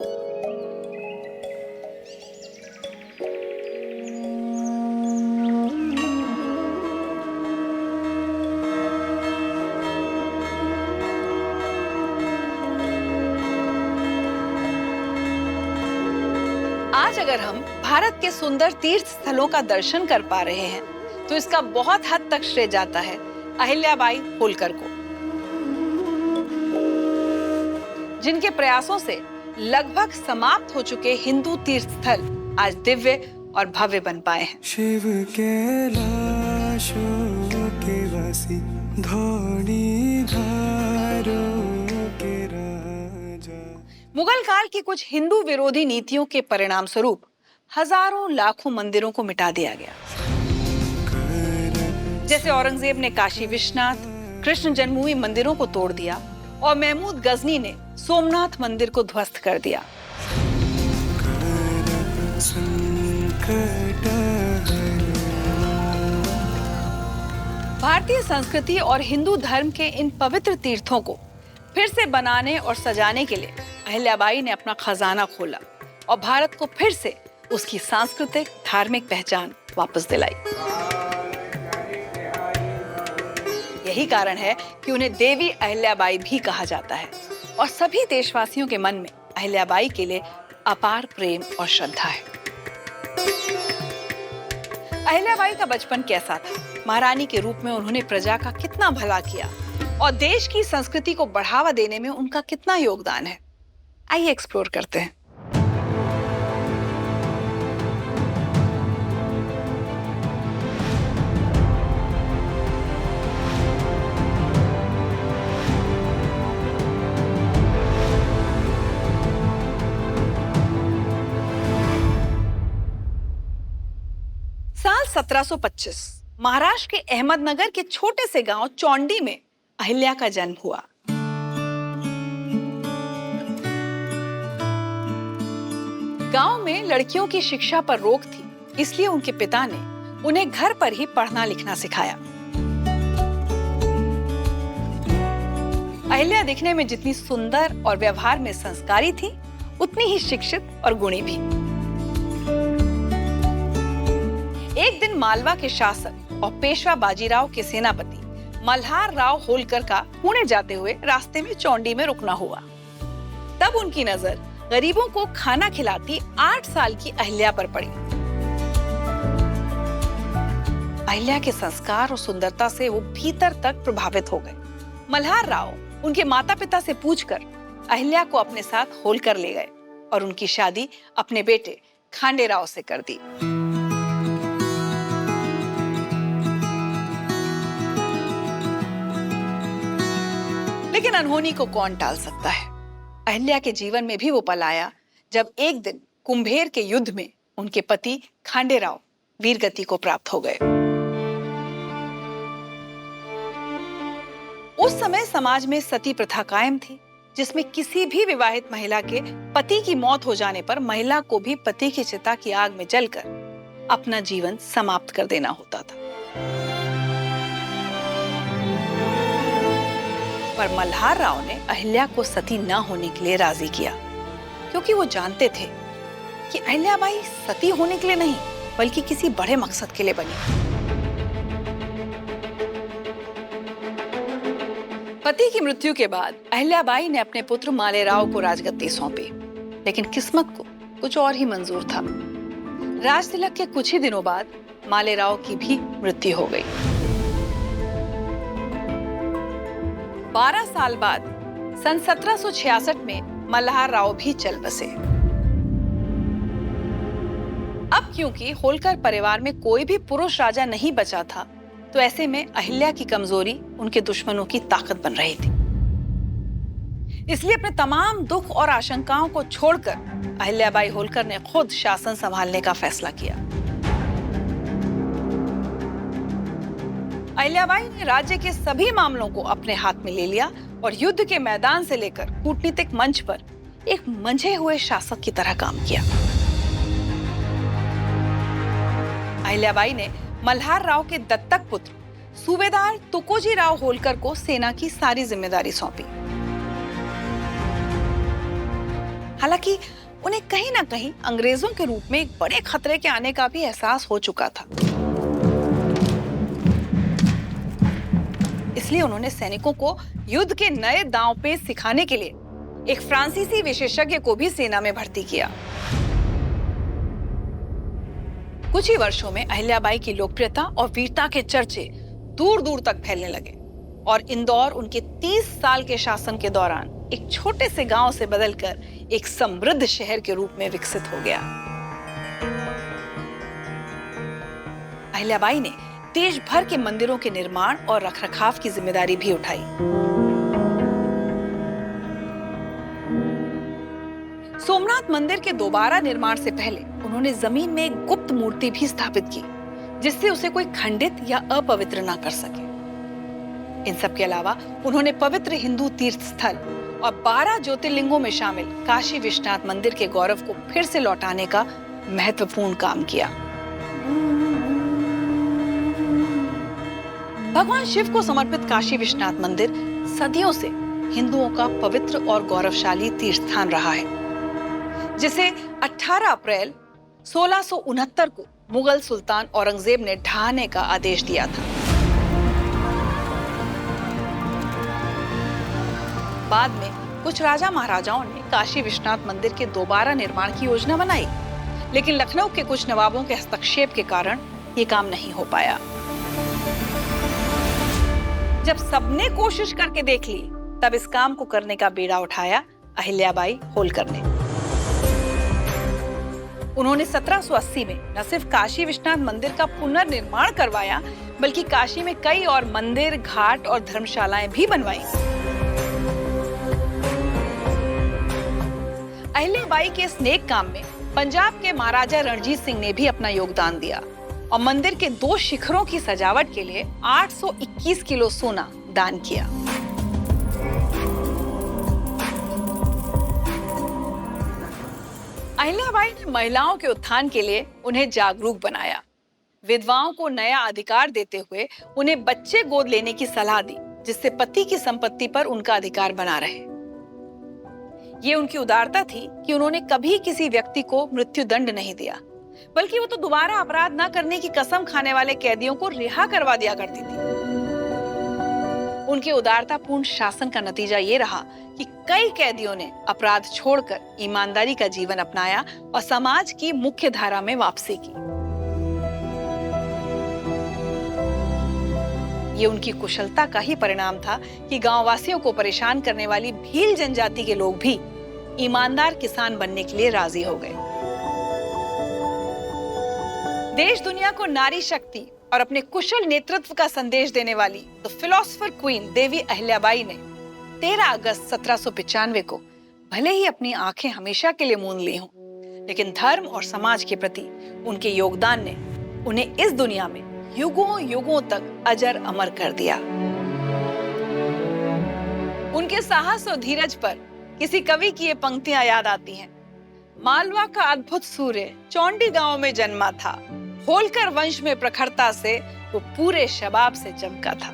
आज अगर हम भारत के सुंदर तीर्थ स्थलों का दर्शन कर पा रहे हैं, तो इसका बहुत हद तक श्रेय जाता है अहिल्याबाई होलकर को, जिनके प्रयासों से लगभग समाप्त हो चुके हिंदू तीर्थ स्थल आज दिव्य और भव्य बन पाए हैं। शिव के लाशों के वासी धौनी धारों के राजा। मुगल काल की कुछ हिंदू विरोधी नीतियों के परिणाम स्वरूप हजारों लाखों मंदिरों को मिटा दिया गया। जैसे औरंगजेब ने काशी विश्वनाथ, कृष्ण जन्मभूमि मंदिरों को तोड़ दिया और महमूद गजनी ने सोमनाथ मंदिर को ध्वस्त कर दिया। भारतीय संस्कृति और हिंदू धर्म के इन पवित्र तीर्थों को फिर से बनाने और सजाने के लिए अहिल्याबाई ने अपना खजाना खोला और भारत को फिर से उसकी सांस्कृतिक धार्मिक पहचान वापस दिलाई। यही कारण है कि उन्हें देवी अहिल्याबाई भी कहा जाता है और सभी देशवासियों के मन में अहिल्याबाई के लिए अपार प्रेम और श्रद्धा है। अहिल्याबाई का बचपन कैसा था? महारानी के रूप में उन्होंने प्रजा का कितना भला किया और देश की संस्कृति को बढ़ावा देने में उनका कितना योगदान है, आइए एक्सप्लोर करते हैं। साल 1725 महाराष्ट्र के अहमदनगर के छोटे से गांव चौंडी में अहिल्या का जन्म हुआ। गांव में लड़कियों की शिक्षा पर रोक थी, इसलिए उनके पिता ने उन्हें घर पर ही पढ़ना लिखना सिखाया। अहिल्या दिखने में जितनी सुंदर और व्यवहार में संस्कारी थी, उतनी ही शिक्षित और गुणी भी। एक दिन मालवा के शासक और पेशवा बाजीराव के सेनापति मल्हार राव होलकर का पुणे जाते हुए रास्ते में चौंडी में रुकना हुआ। तब उनकी नजर गरीबों को खाना खिलाती 8 साल की अहिल्या पर पड़ी। अहिल्या के संस्कार और सुंदरता से वो भीतर तक प्रभावित हो गए। मल्हार राव उनके माता पिता से पूछकर अहिल्या को अपने साथ होलकर ले गए और उनकी शादी अपने बेटे खांडे राव से कर दी। लेकिन अनहोनी को कौन टाल सकता है? अहिल्या के जीवन में भी वो पल आया जब एक दिन कुंभेर के युद्ध में उनके पति खांडेराव वीरगति को प्राप्त हो गए। उस समय समाज में सती प्रथा कायम थी, जिसमें किसी भी विवाहित महिला के पति की मौत हो जाने पर महिला को भी पति की चिता की आग में जलकर अपना जीवन समाप्त कर देना होता था। पर मल्हार राव ने अहिल्या को सती न होने के लिए राजी किया, क्योंकि वो जानते थे कि अहिल्याबाई सती होने के लिए नहीं, बल्कि किसी बड़े मकसद के लिए बनी। पति की मृत्यु के बाद अहिल्याबाई ने अपने पुत्र मालेराव को राजगद्दी सौंपी, लेकिन किस्मत को कुछ और ही मंजूर था। राज तिलक के कुछ ही दिनों बाद मालेराव की भी मृत्यु हो गई। 12 साल बाद सन 1766 में मल्हार राव भी चल बसे। अब क्योंकि होलकर परिवार में कोई भी पुरुष राजा नहीं बचा था, तो ऐसे में अहिल्या की कमजोरी उनके दुश्मनों की ताकत बन रही थी। इसलिए अपने तमाम दुख और आशंकाओं को छोड़कर अहिल्याबाई होलकर ने खुद शासन संभालने का फैसला किया। अहिल्याबाई ने राज्य के सभी मामलों को अपने हाथ में ले लिया और युद्ध के मैदान से लेकर कूटनीतिक मंच पर एक मंझे हुए शासक की तरह काम किया। अहिल्याबाई ने मल्हार राव के दत्तक पुत्र सूबेदार तुकोजी राव होलकर को सेना की सारी जिम्मेदारी सौंपी। हालांकि उन्हें कहीं ना कहीं अंग्रेजों के रूप में एक बड़े खतरे के आने का भी एहसास हो चुका था। इसलिए उन्होंने सैनिकों को युद्ध के नए दांव पेच सिखाने के लिए एक फ्रांसीसी विशेषज्ञ को भी सेना में भर्ती किया। कुछ ही वर्षों में अहिल्याबाई की लोकप्रियता और वीरता के चर्चे दूर दूर तक फैलने लगे और इंदौर उनके 30 साल के शासन के दौरान एक छोटे से गांव से बदलकर एक समृद्ध शहर के रूप में विकसित हो गया। अहिल्याबाई ने देश भर के मंदिरों के निर्माण और रखरखाव की जिम्मेदारी भी उठाई। सोमनाथ मंदिर के दोबारा निर्माण से पहले उन्होंने जमीन में एक गुप्त मूर्ति भी स्थापित की, जिससे उसे कोई खंडित या अपवित्र ना कर सके। इन सब के अलावा उन्होंने पवित्र हिंदू तीर्थ स्थल और 12 ज्योतिर्लिंगों में शामिल काशी विश्वनाथ मंदिर के गौरव को फिर से लौटाने का महत्वपूर्ण काम किया। भगवान शिव को समर्पित काशी विश्वनाथ मंदिर सदियों से हिंदुओं का पवित्र और गौरवशाली तीर्थ स्थान रहा है, जिसे 18 अप्रैल 1669 को मुगल सुल्तान औरंगजेब ने ढहाने का आदेश दिया था। बाद में कुछ राजा महाराजाओं ने काशी विश्वनाथ मंदिर के दोबारा निर्माण की योजना बनाई, लेकिन लखनऊ के कुछ नवाबों के हस्तक्षेप के कारण ये काम नहीं हो पाया। जब सबने कोशिश करके देख ली, तब इस काम को करने का बीड़ा उठाया अहिल्याबाई होलकर ने। उन्होंने 1780 में न सिर्फ काशी विश्वनाथ मंदिर का पुनर्निर्माण करवाया, बल्कि काशी में कई और मंदिर, घाट और धर्मशालाएं भी बनवाई। अहिल्याबाई के इस नेक काम में पंजाब के महाराजा रणजीत सिंह ने भी अपना योगदान दिया और मंदिर के 2 शिखरों की सजावट के लिए 821 किलो सोना दान किया। अहिल्याबाई ने महिलाओं के उत्थान के लिए उन्हें जागरूक बनाया। विधवाओं को नया अधिकार देते हुए उन्हें बच्चे गोद लेने की सलाह दी, जिससे पति की संपत्ति पर उनका अधिकार बना रहे। ये उनकी उदारता थी कि उन्होंने कभी किसी व्यक्ति को मृत्यु दंड नहीं दिया, बल्कि वो तो दोबारा अपराध न करने की कसम खाने वाले कैदियों को रिहा करवा दिया करती थी। उनके उदारतापूर्ण शासन का नतीजा ये रहा कि कई कैदियों ने अपराध छोड़कर ईमानदारी का जीवन अपनाया और समाज की मुख्य धारा में वापसी की। ये उनकी कुशलता का ही परिणाम था कि गांववासियों को परेशान करने वाली भील जनजाति के लोग भी ईमानदार किसान बनने के लिए राजी हो गए। देश दुनिया को नारी शक्ति और अपने कुशल नेतृत्व का संदेश देने वाली the philosopher queen Devi Ahilyabai ने 13 अगस्त 1795 को भले ही अपनी आंखें हमेशा के लिए मूंद ली हों, लेकिन धर्म और समाज के प्रति उनके योगदान ने उन्हें इस दुनिया में युगों युगों तक अजर अमर कर दिया। उनके साहस और धीरज पर किसी कवि की ये पंक्तियां याद आती हैं। मालवा का अद्भुत सूर्य चौंडी गांव में जन्मा था, होलकर वंश में प्रखरता से वो पूरे शबाब से चमका था।